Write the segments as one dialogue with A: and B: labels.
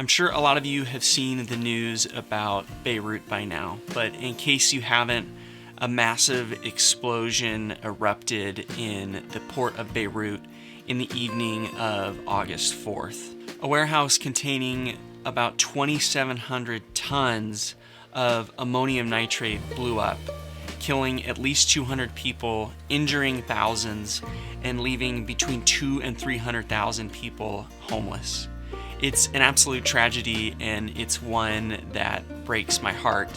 A: I'm sure a lot of you have seen the news about Beirut by now, but in case you haven't, a massive explosion erupted in the port of Beirut in the evening of August 4th. A warehouse containing about 2,700 tons of ammonium nitrate blew up, killing at least 200 people, injuring thousands, and leaving between 200,000 and 300,000 people homeless. It's an absolute tragedy, and it's one that breaks my heart,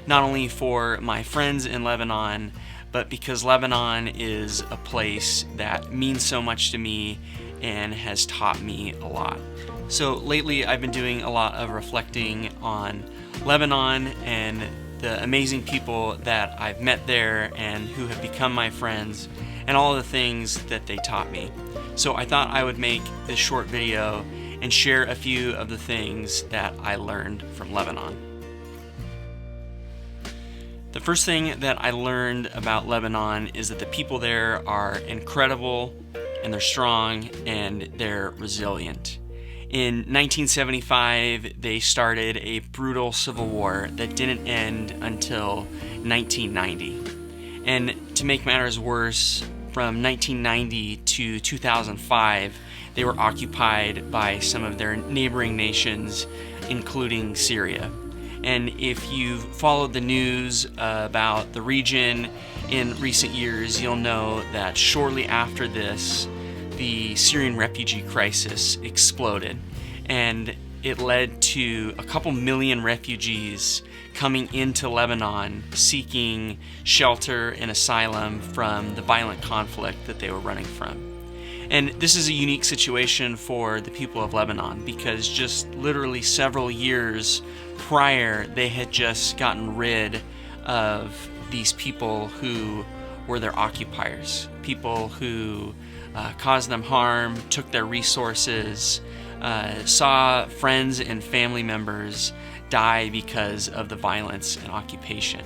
A: not only for my friends in Lebanon, but because Lebanon is a place that means so much to me and has taught me a lot. So lately I've been doing a lot of reflecting on Lebanon and the amazing people that I've met there and who have become my friends and all of the things that they taught me. So I thought I would make this short video and share a few of the things that I learned from Lebanon. The first thing that I learned about Lebanon is that the people there are incredible, and they're strong, and they're resilient. In 1975, they started a brutal civil war that didn't end until 1990. And to make matters worse, from 1990 to 2005, they were occupied by some of their neighboring nations, including Syria. And if you've followed the news about the region in recent years, you'll know that shortly after this, the Syrian refugee crisis exploded, and it led to a couple million refugees coming into Lebanon seeking shelter and asylum from the violent conflict that they were running from. And this is a unique situation for the people of Lebanon because just literally several years prior, they had just gotten rid of these people who were their occupiers, people who caused them harm, took their resources, saw friends and family members die because of the violence and occupation.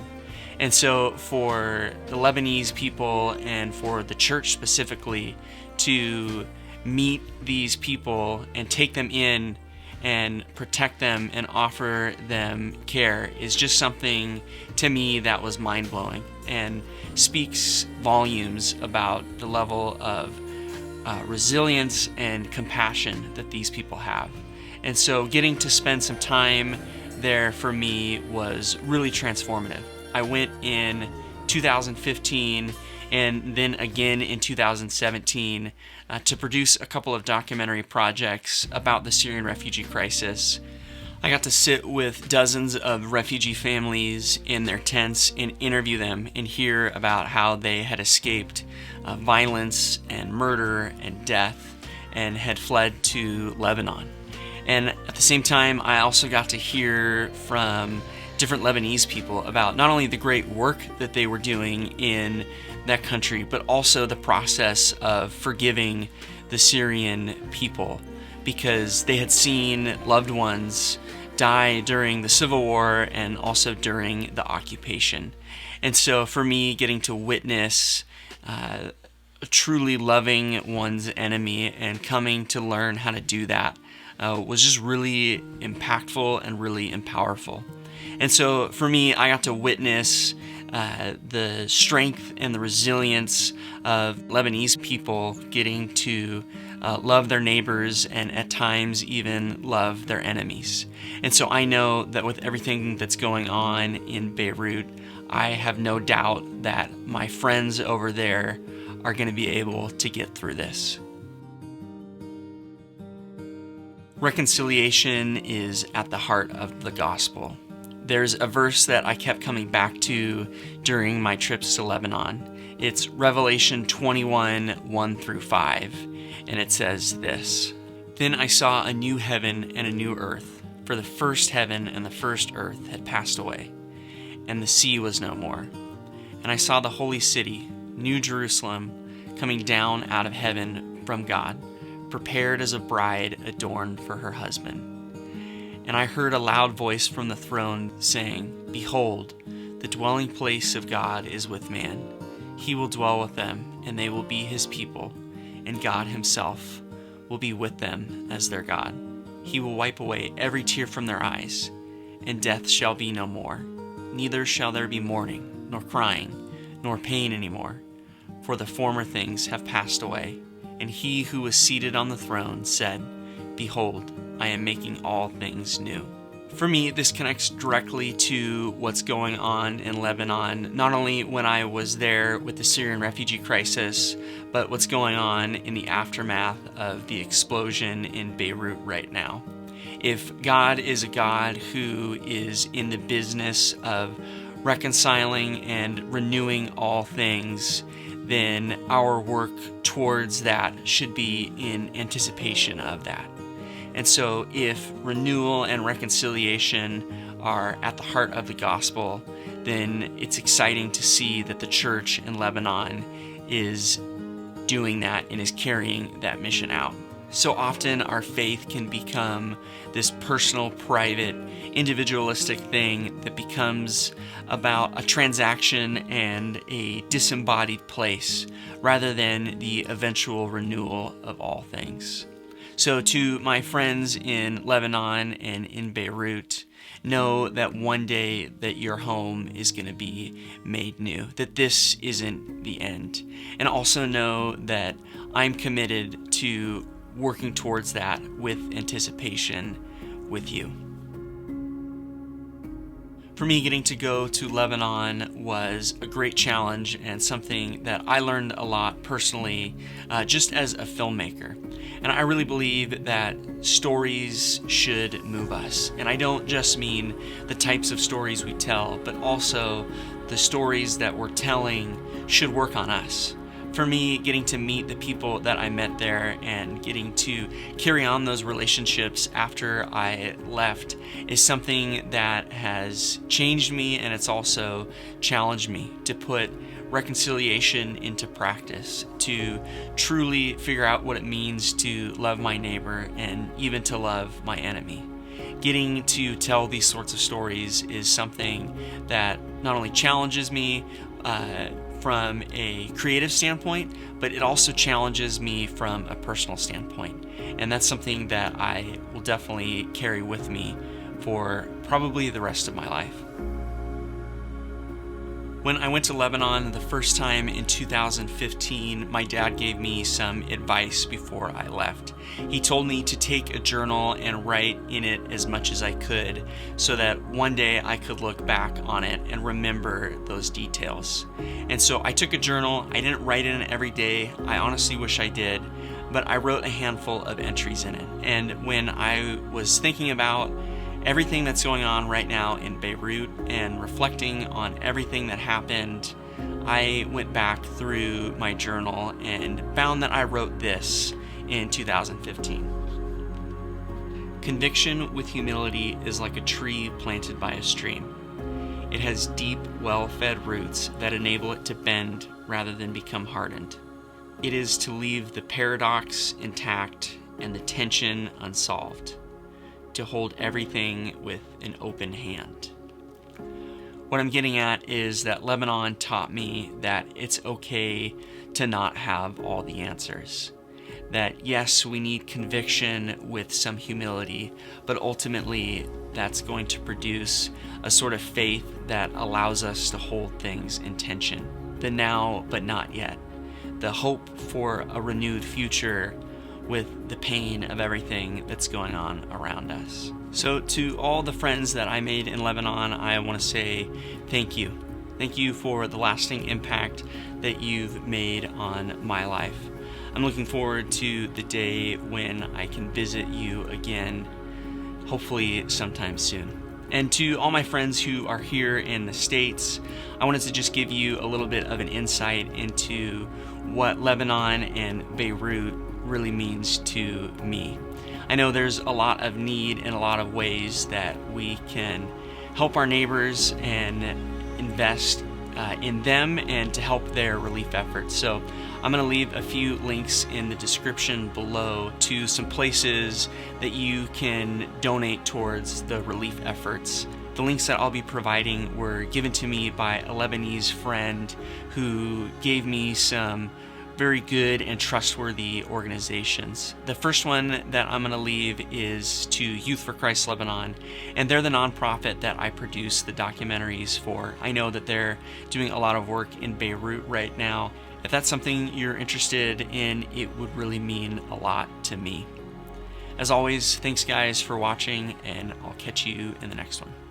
A: And so for the Lebanese people and for the church specifically to meet these people and take them in and protect them and offer them care is just something to me that was mind-blowing and speaks volumes about the level of resilience and compassion that these people have. And so getting to spend some time there for me was really transformative. I went in 2015 and then again in 2017 to produce a couple of documentary projects about the Syrian refugee crisis. I got to sit with dozens of refugee families in their tents and interview them and hear about how they had escaped violence and murder and death and had fled to Lebanon. And at the same time, I also got to hear from different Lebanese people about not only the great work that they were doing in that country, but also the process of forgiving the Syrian people because they had seen loved ones die during the civil war and also during the occupation. And so for me, getting to witness truly loving one's enemy and coming to learn how to do that was just really impactful and really powerful. And so for me, I got to witness the strength and the resilience of Lebanese people getting to love their neighbors and at times even love their enemies. And so I know that with everything that's going on in Beirut, I have no doubt that my friends over there are going to be able to get through this. Reconciliation is at the heart of the gospel. There's a verse that I kept coming back to during my trips to Lebanon. It's Revelation 21, 1 through 5, and it says this: "Then I saw a new heaven and a new earth, for the first heaven and the first earth had passed away, and the sea was no more. And I saw the holy city, New Jerusalem, coming down out of heaven from God, prepared as a bride adorned for her husband. And I heard a loud voice from the throne saying, 'Behold, the dwelling place of God is with man. He will dwell with them, and they will be his people, and God himself will be with them as their God. He will wipe away every tear from their eyes, and death shall be no more. Neither shall there be mourning, nor crying, nor pain any more, for the former things have passed away. And he who was seated on the throne said, Behold, I am making all things new. For me, this connects directly to what's going on in Lebanon, not only when I was there with the Syrian refugee crisis, but what's going on in the aftermath of the explosion in Beirut right now. If God is a God who is in the business of reconciling and renewing all things, then our work towards that should be in anticipation of that. And so if renewal and reconciliation are at the heart of the gospel, then it's exciting to see that the church in Lebanon is doing that and is carrying that mission out. So often our faith can become this personal, private, individualistic thing that becomes about a transaction and a disembodied place rather than the eventual renewal of all things. So to my friends in Lebanon and in Beirut, know that one day that your home is going to be made new, that this isn't the end. And also know that I'm committed to working towards that with anticipation with you. For me, getting to go to Lebanon was a great challenge and something that I learned a lot personally just as a filmmaker. And I really believe that stories should move us. And I don't just mean the types of stories we tell, but also the stories that we're telling should work on us. For me, getting to meet the people that I met there and getting to carry on those relationships after I left is something that has changed me, and it's also challenged me to put reconciliation into practice, to truly figure out what it means to love my neighbor and even to love my enemy. Getting to tell these sorts of stories is something that not only challenges me from a creative standpoint, but it also challenges me from a personal standpoint. And that's something that I will definitely carry with me for probably the rest of my life. When I went to Lebanon the first time in 2015, my dad gave me some advice before I left. He told me to take a journal and write in it as much as I could so that one day I could look back on it and remember those details. And so I took a journal. I didn't write in it every day. I honestly wish I did, but I wrote a handful of entries in it. And when I was thinking about everything that's going on right now in Beirut and reflecting on everything that happened, I went back through my journal and found that I wrote this in 2015. Conviction with humility is like a tree planted by a stream. It has deep, well-fed roots that enable it to bend rather than become hardened. It is to leave the paradox intact and the tension unsolved, to hold everything with an open hand. What I'm getting at is that Lebanon taught me that it's okay to not have all the answers. That yes, we need conviction with some humility, but ultimately that's going to produce a sort of faith that allows us to hold things in tension. The now, but not yet. The hope for a renewed future with the pain of everything that's going on around us. So to all the friends that I made in Lebanon, I want to say thank you. Thank you for the lasting impact that you've made on my life. I'm looking forward to the day when I can visit you again, hopefully sometime soon. And to all my friends who are here in the States, I wanted to just give you a little bit of an insight into what Lebanon and Beirut really means to me. I know there's a lot of need in a lot of ways that we can help our neighbors and invest in them and to help their relief efforts. So I'm going to leave a few links in the description below to some places that you can donate towards the relief efforts. The links that I'll be providing were given to me by a Lebanese friend who gave me some very good and trustworthy organizations. The first one that I'm going to leave is to Youth for Christ Lebanon, and they're the nonprofit that I produce the documentaries for. I know that they're doing a lot of work in Beirut right now. If that's something you're interested in, it would really mean a lot to me. As always, thanks guys for watching, and I'll catch you in the next one.